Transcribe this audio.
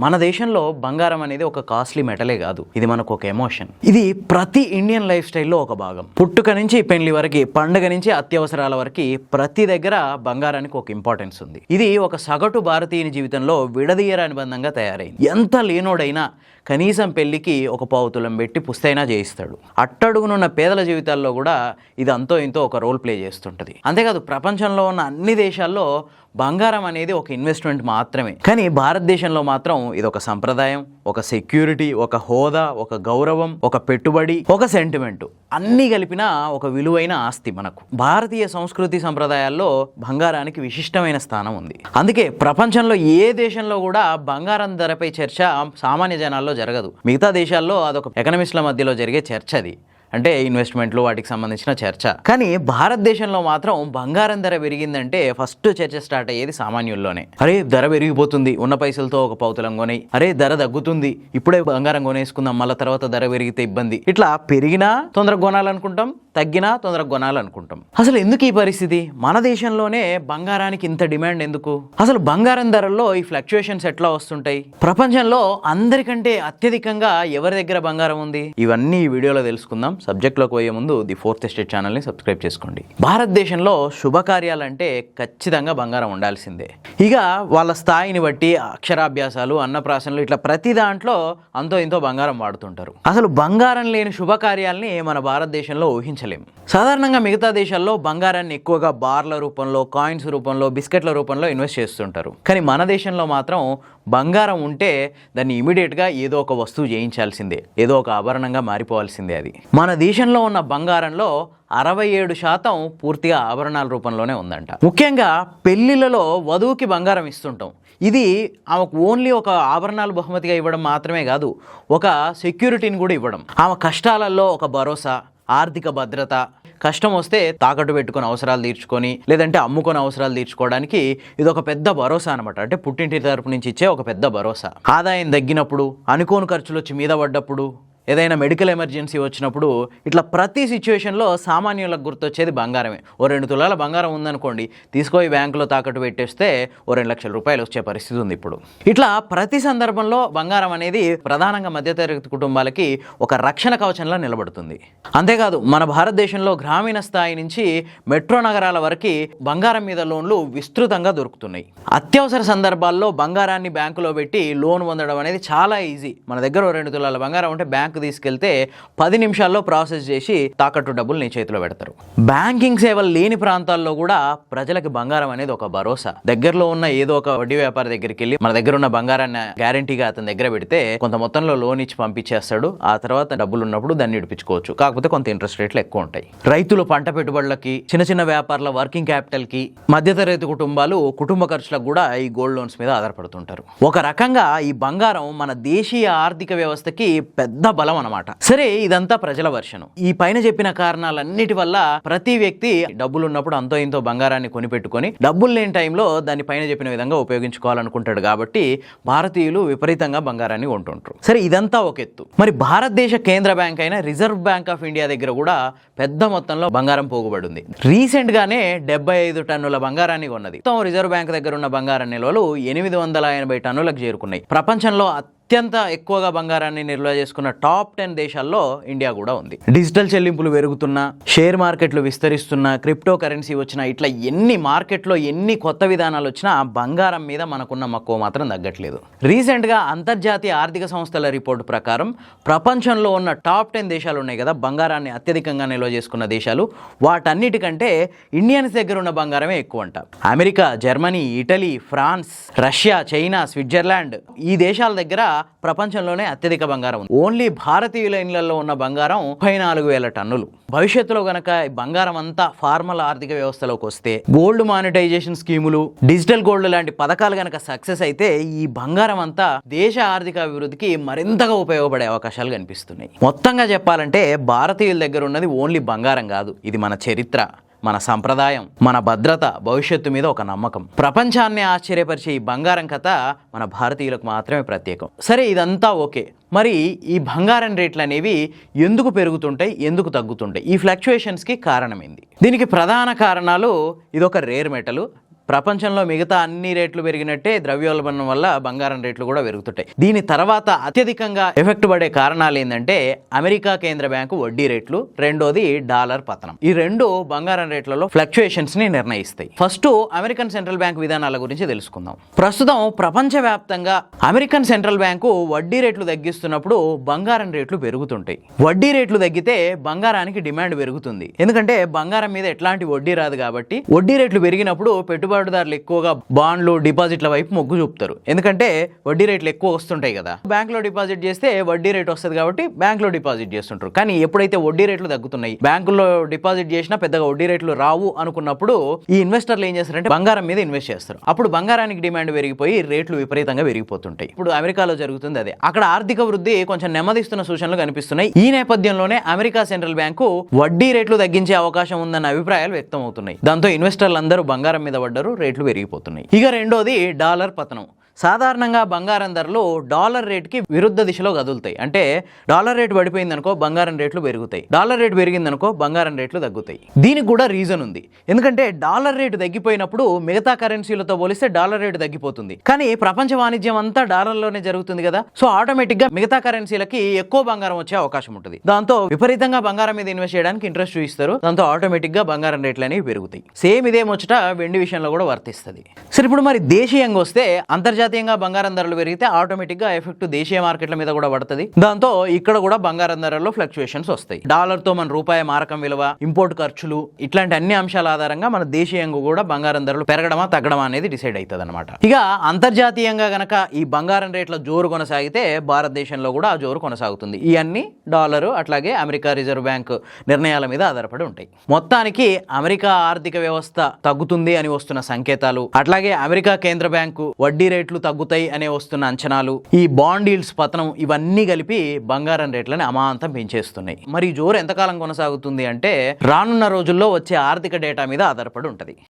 మన దేశంలో బంగారం అనేది ఒక కాస్ట్లీ మెటలే కాదు, ఇది మనకు ఒక ఎమోషన్. ఇది ప్రతి ఇండియన్ లైఫ్ స్టైల్లో ఒక భాగం. పుట్టుక నుంచి పెళ్లి వరకు, పండుగ నుంచి అత్యవసరాల వరకు ప్రతి దగ్గర బంగారానికి ఒక ఇంపార్టెన్స్ ఉంది. ఇది ఒక సగటు భారతీయుని జీవితంలో విడదీయరాని బంధంగా తయారైంది. ఎంత లేనోడైనా కనీసం పెళ్లికి ఒక పావుతులం పెట్టి పుస్తైనా చేయిస్తాడు. అట్టడుగునున్న పేదల జీవితాల్లో కూడా ఇది అంతో ఇంతో ఒక రోల్ ప్లే చేస్తుంటుంది. అంతేకాదు, ప్రపంచంలో ఉన్న అన్ని దేశాల్లో బంగారం అనేది ఒక ఇన్వెస్ట్మెంట్ మాత్రమే. కానీ భారతదేశంలో మాత్రం ఇది ఒక సంప్రదాయం, ఒక సెక్యూరిటీ, ఒక హోదా, ఒక గౌరవం, ఒక పెట్టుబడి, ఒక సెంటిమెంట్, అన్నీ కలిపిన ఒక విలువైన ఆస్తి. మనకు భారతీయ సంస్కృతి సంప్రదాయాల్లో బంగారానికి విశిష్టమైన స్థానం ఉంది. అందుకే ప్రపంచంలో ఏ దేశంలో కూడా బంగారం ధరపై చర్చ సామాన్య జనాల్లో జరగదు. మిగతా దేశాల్లో అదొక ఎకనమిస్ట్ల మధ్యలో జరిగే చర్చ అది, అంటే ఇన్వెస్ట్మెంట్లు వాటికి సంబంధించిన చర్చ. కానీ భారతదేశంలో మాత్రం బంగారం ధర పెరిగిందంటే ఫస్ట్ చర్చ స్టార్ట్ అయ్యేది సామాన్యుల్లోనే. అరే ధర పెరిగిపోతుంది, ఉన్న పైసలతో ఒక పావుతులం కొనే, అరే ధర తగ్గుతుంది, ఇప్పుడే బంగారం కొనేసుకుందాం, మళ్ళీ తర్వాత ధర పెరిగితే ఇబ్బంది. ఇట్లా పెరిగినా తొందరగా కొనాలనుకుంటాం, తగ్గినా తొందరగా కొనాలనుకుంటాం. అసలు ఎందుకు ఈ పరిస్థితి? మన దేశంలోనే బంగారానికి ఇంత డిమాండ్ ఎందుకు? అసలు బంగారం ధరల్లో ఈ ఫ్లక్చుయేషన్స్ ఎట్లా వస్తుంటాయి? ప్రపంచంలో అందరికంటే అత్యధికంగా ఎవరి దగ్గర బంగారం ఉంది? ఇవన్నీ ఈ వీడియోలో తెలుసుకుందాం. సబ్జెక్ట్లోకి పోయే ముందు ది ఫోర్త్ ఎస్టేట్ ఛానల్ని సబ్స్క్రైబ్ చేసుకోండి. భారతదేశంలో శుభకార్యాలంటే ఖచ్చితంగా బంగారం ఉండాల్సిందే. ఇక వాళ్ళ స్థాయిని బట్టి అక్షరాభ్యాసాలు, అన్నప్రాసనలు, ఇట్లా ప్రతి దాంట్లో అంతో ఇంతో బంగారం వాడుతుంటారు. అసలు బంగారం లేని శుభకార్యాల్ని మన భారతదేశంలో ఊహించలేము. సాధారణంగా మిగతా దేశాల్లో బంగారాన్ని ఎక్కువగా బార్ల రూపంలో, కాయిన్స్ రూపంలో, బిస్కెట్ల రూపంలో ఇన్వెస్ట్ చేస్తుంటారు. కానీ మన దేశంలో మాత్రం బంగారం ఉంటే దాన్ని ఇమీడియట్గా ఏదో ఒక వస్తువు చేయించాల్సిందే, ఏదో ఒక ఆభరణంగా మారిపోవాల్సిందే. అది మన దేశంలో ఉన్న బంగారంలో 67% పూర్తిగా ఆభరణాల రూపంలోనే ఉందంట. ముఖ్యంగా పెళ్లిళ్ళలో వధువుకి బంగారం ఇస్తుంటాం. ఇది ఆమెకు ఓన్లీ ఒక ఆభరణాలు బహుమతిగా ఇవ్వడం మాత్రమే కాదు, ఒక సెక్యూరిటీని కూడా ఇవ్వడం. ఆమె కష్టాలలో ఒక భరోసా, ఆర్థిక భద్రత, కష్టం వస్తే తాకట్టు పెట్టుకుని అవసరాలు తీర్చుకొని, లేదంటే అమ్ముకొని అవసరాలు తీర్చుకోవడానికి ఇది ఒక పెద్ద భరోసా అనమాట. అంటే పుట్టింటి తరపు నుంచి ఇచ్చే ఒక పెద్ద భరోసా. ఆదాయం తగ్గినప్పుడు, అనుకోని ఖర్చులు వచ్చి మీద పడ్డప్పుడు, ఏదైనా మెడికల్ ఎమర్జెన్సీ వచ్చినప్పుడు, ఇట్లా ప్రతి సిచ్యువేషన్లో సామాన్యులకు గుర్తొచ్చేది బంగారమే. ఓ 2 తులాల బంగారం ఉందనుకోండి, తీసుకొని బ్యాంకులో తాకట్టు పెట్టేస్తే ఓ 2 లక్షల రూపాయలు వచ్చే పరిస్థితి ఉంది ఇప్పుడు. ఇట్లా ప్రతి సందర్భంలో బంగారం అనేది ప్రధానంగా మధ్యతరగతి కుటుంబాలకి ఒక రక్షణ కవచంలా నిలబడుతుంది. అంతేకాదు, మన భారతదేశంలో గ్రామీణ స్థాయి నుంచి మెట్రో నగరాల వరకు బంగారం మీద లోన్లు విస్తృతంగా దొరుకుతున్నాయి. అత్యవసర సందర్భాల్లో బంగారాన్ని బ్యాంకులో పెట్టి లోన్ పొందడం అనేది చాలా ఈజీ. మన దగ్గర 2 తులాల బంగారం ఉంటే బ్యాంకు తీసుకెళ్తే 10 నిమిషాల్లో ప్రాసెస్ చేసి తాకట్టు డబ్బులు నీ చేతిలో పెడతారు. బ్యాంకింగ్ సేవలు లేని ప్రాంతాల్లో కూడా ప్రజలకు బంగారం అనేది ఒక భరోసా. దగ్గరలో ఉన్న ఏదో ఒక వడ్డీ వ్యాపారి దగ్గరికి వెళ్ళి మన దగ్గర ఉన్న బంగారాన్ని గ్యారంటీగా అతని దగ్గర పెడితే కొంత మొత్తంలో లోన్ ఇచ్చి పంపించేస్తాడు. ఆ తర్వాత డబ్బులు ఉన్నప్పుడు దాన్ని ఇడిపించుకోవచ్చు, కాకపోతే కొంత ఇంట్రెస్ట్ రేట్లు ఎక్కువ ఉంటాయి. రైతులు పంట పెట్టుబడులకి, చిన్న చిన్న వ్యాపారుల వర్కింగ్ క్యాపిటల్ కి, మధ్యతరగతి కుటుంబాలు కుటుంబ ఖర్చులకు కూడా ఈ గోల్డ్ లోన్స్ మీద ఆధారపడుతుంటారు. ఒక రకంగా ఈ బంగారం మన దేశీయ ఆర్థిక వ్యవస్థకి పెద్ద బలం అన్నమాట. సరే, ఇదంతా ప్రజల వర్షను. ఈ పైన చెప్పిన కారణాలన్నిటి వల్ల ప్రతి వ్యక్తి డబ్బులు ఉన్నప్పుడు అంతో ఇంతో బంగారాన్ని కొనిపెట్టుకొని, డబ్బులు లేని టైంలో దాన్ని పైన చెప్పిన విధంగా ఉపయోగించుకోవాలనుకుంటాడు. కాబట్టి భారతీయులు విపరీతంగా బంగారాన్ని కొంటుంటారు. సరే, ఇదంతా ఒక ఎత్తు. మరి భారతదేశ కేంద్ర బ్యాంక్ అయిన రిజర్వ్ బ్యాంక్ ఆఫ్ ఇండియా దగ్గర కూడా పెద్ద మొత్తంలో బంగారం పోగుబడి ఉంది. రీసెంట్ గానే 75 టన్నుల బంగారాన్ని కొన్నది. మొత్తం రిజర్వ్ బ్యాంక్ దగ్గర ఉన్న బంగారం నిల్వలు 880 టన్నులకు చేరుకున్నాయి. ప్రపంచంలో అత్యంత ఎక్కువగా బంగారాన్ని నిల్వ చేసుకున్న టాప్ 10 దేశాల్లో ఇండియా కూడా ఉంది. డిజిటల్ చెల్లింపులు పెరుగుతున్నా, షేర్ మార్కెట్లు విస్తరిస్తున్నా, క్రిప్టో కరెన్సీ వచ్చినా, ఇట్లా ఎన్ని మార్కెట్లో ఎన్ని కొత్త విధానాలు వచ్చినా బంగారం మీద మనకున్న మక్కువ మాత్రం తగ్గట్లేదు. రీసెంట్గా అంతర్జాతీయ ఆర్థిక సంస్థల రిపోర్టు ప్రకారం ప్రపంచంలో ఉన్న టాప్ 10 దేశాలు ఉన్నాయి కదా, బంగారాన్ని అత్యధికంగా నిల్వ చేసుకున్న దేశాలు, వాటన్నిటికంటే ఇండియన్స్ దగ్గర ఉన్న బంగారమే ఎక్కువ అంట. America, Germany, Italy, France, Russia, China, Switzerland, ఈ దేశాల దగ్గర ప్రపంచంలోనే అత్యధిక బంగారం ఉంది. ఓన్లీ భారతీయుల ఇళ్లలో ఉన్న బంగారం 34,000 టన్నులు. భవిష్యత్తులో గనక బంగారం అంతా ఫార్మల్ ఆర్థిక వ్యవస్థలోకి వస్తే, గోల్డ్ మానిటైజేషన్ స్కీములు, డిజిటల్ గోల్డ్ లాంటి పథకాలు గనక సక్సెస్ అయితే, ఈ బంగారం అంతా దేశ ఆర్థిక అభివృద్ధికి మరింతగా ఉపయోగపడే అవకాశాలు కనిపిస్తున్నాయి. మొత్తంగా చెప్పాలంటే భారతీయుల దగ్గర ఉన్నది ఓన్లీ బంగారం కాదు, ఇది మన చరిత్ర, మన సంప్రదాయం, మన భద్రత, భవిష్యత్తు మీద ఒక నమ్మకం. ప్రపంచాన్ని ఆశ్చర్యపరిచే ఈ బంగారం కథ మన భారతీయులకు మాత్రమే ప్రత్యేకం. సరే, ఇదంతా ఓకే. మరి ఈ బంగారం రేట్లు అనేవి ఎందుకు పెరుగుతుంటాయి, ఎందుకు తగ్గుతుంటాయి? ఈ ఫ్లక్చుయేషన్స్కి కారణమైంది. దీనికి ప్రధాన కారణాలు, ఇదొక రేర్ మెటల్, ప్రపంచంలో మిగతా అన్ని రేట్లు పెరిగినట్టే ద్రవ్యోల్బణం వల్ల బంగారం రేట్లు కూడా పెరుగుతుంటాయి. దీని తర్వాత అత్యధికంగా ఎఫెక్ట్ పడే కారణాలు ఏంటంటే అమెరికా కేంద్ర బ్యాంకు వడ్డీ రేట్లు, రెండోది డాలర్ పతనం. ఈ రెండు బంగారం రేట్లలో ఫ్లక్చుయేషన్స్ ని నిర్ణయిస్తాయి. ఫస్ట్ అమెరికన్ సెంట్రల్ బ్యాంక్ విధానాల గురించి తెలుసుకుందాం. ప్రస్తుతం ప్రపంచవ్యాప్తంగా అమెరికన్ సెంట్రల్ బ్యాంకు వడ్డీ రేట్లు తగ్గిస్తున్నప్పుడు బంగారం రేట్లు పెరుగుతుంటాయి. వడ్డీ రేట్లు తగ్గితే బంగారానికి డిమాండ్ పెరుగుతుంది. ఎందుకంటే బంగారం మీద ఎట్లాంటి వడ్డీ రాదు కాబట్టి వడ్డీ రేట్లు పెరిగినప్పుడు పెట్టుబడిదారులు ఎక్కువగా బాండ్లు, డిపాజిట్ల వైపు మొగ్గు చూపుతారు. ఎందుకంటే వడ్డీ రేట్లు ఎక్కువ వస్తుంటాయి కదా. బ్యాంక్ లో డిపాజిట్ చేస్తే వడ్డీ రేట్ వస్తుంది కాబట్టి బ్యాంక్ లో డిపాజిట్ చేస్తుంటారు. కానీ ఎప్పుడైతే వడ్డీ రేట్లు తగ్గుతున్నాయి, బ్యాంకుల్లో డిపాజిట్ చేసినా పెద్దగా వడ్డీ రేట్లు రావు అనుకున్నప్పుడు ఈ ఇన్వెస్టర్లు ఏం చేస్తారంటే బంగారం మీద ఇన్వెస్ట్ చేస్తారు. అప్పుడు బంగారానికి డిమాండ్ పెరిగిపోయి రేట్లు విపరీతంగా పెరిగిపోతుంటాయి. ఇప్పుడు అమెరికాలో జరుగుతుంది అదే. అక్కడ ఆర్థిక వృద్ధి కొంచెం నెమ్మదిస్తున్న సూచనలు కనిపిస్తున్నాయి. ఈ నేపథ్యంలోనే అమెరికా సెంట్రల్ బ్యాంకు వడ్డీ రేట్లు తగ్గించే అవకాశం ఉందన్న అభిప్రాయాలు వ్యక్తం అవుతున్నాయి. దాంతో ఇన్వెస్టర్లు అందరూ బంగారం మీద పడ్డారు, రేట్లు పెరిగిపోతున్నాయి. ఇక రెండోది డాలర్ పతనం. సాధారణంగా బంగారం ధరలు డాలర్ రేట్కి విరుద్ధ దిశలో కదులుతాయి. అంటే డాలర్ రేటు పడిపోయిందనుకో బంగారం రేట్లు పెరుగుతాయి, డాలర్ రేటు పెరిగిందనుకో బంగారం రేట్లు తగ్గుతాయి. దీనికి కూడా రీజన్ ఉంది. ఎందుకంటే డాలర్ రేటు తగ్గిపోయినప్పుడు మిగతా కరెన్సీలతో పోలిస్తే డాలర్ రేటు తగ్గిపోతుంది. కానీ ప్రపంచ వాణిజ్యం అంతా డాలర్లోనే జరుగుతుంది కదా. సో ఆటోమేటిక్గా మిగతా కరెన్సీలకి ఎక్కువ బంగారం వచ్చే అవకాశం ఉంటుంది. దాంతో విపరీతంగా బంగారం మీద ఇన్వెస్ట్ చేయడానికి ఇంట్రెస్ట్ చూపిస్తారు. దాంతో ఆటోమేటిక్గా బంగారం రేట్లు అనేవి పెరుగుతాయి. సేమ్ ఇదే ముచ్చట వెండి విషయంలో కూడా వర్తిస్తుంది. సరే, ఇప్పుడు మరి దేశీయంగా వస్తే అంతర్జాతీయంగా బంగారం ధరలు పెరిగితే ఆటోమేటిక్గా ఎఫెక్ట్ దేశీయ మార్కెట్ల మీద కూడా పడుతుంది. దాంతో ఇక్కడ కూడా బంగారం ధరల్లో ఫ్లక్చుయేషన్స్ వస్తాయి. డాలర్తో మన రూపాయి మారకం విలువ, ఇంపోర్ట్ ఖర్చులు, ఇట్లాంటి అన్ని అంశాల ఆధారంగా మన దేశీయంగా కూడా బంగారం ధరలు పెరగడమా తగ్గడమా అనేది డిసైడ్ అవుతుంది అనమాట. ఇక అంతర్జాతీయంగా గనక ఈ బంగారం రేట్ల జోరు కొనసాగితే భారతదేశంలో కూడా ఆ జోరు కొనసాగుతుంది. ఇవన్నీ డాలరు అట్లాగే అమెరికా రిజర్వ్ బ్యాంక్ నిర్ణయాల మీద ఆధారపడి ఉంటాయి. మొత్తానికి అమెరికా ఆర్థిక వ్యవస్థ తగ్గుతుంది అని వస్తున్న సంకేతాలు, అట్లాగే అమెరికా కేంద్ర బ్యాంకు వడ్డీ రేట్లు తగ్గుతాయి అనే వస్తున్న అంచనాలు, ఈ బాండ్ ఈల్డ్స్ పతనం, ఇవన్నీ కలిపి బంగారం రేట్లను అమాంతం పెంచేస్తున్నాయి. మరి ఈ జోరు ఎంతకాలం కొనసాగుతుంది అంటే రానున్న రోజుల్లో వచ్చే ఆర్థిక డేటా మీద ఆధారపడి ఉంటుంది.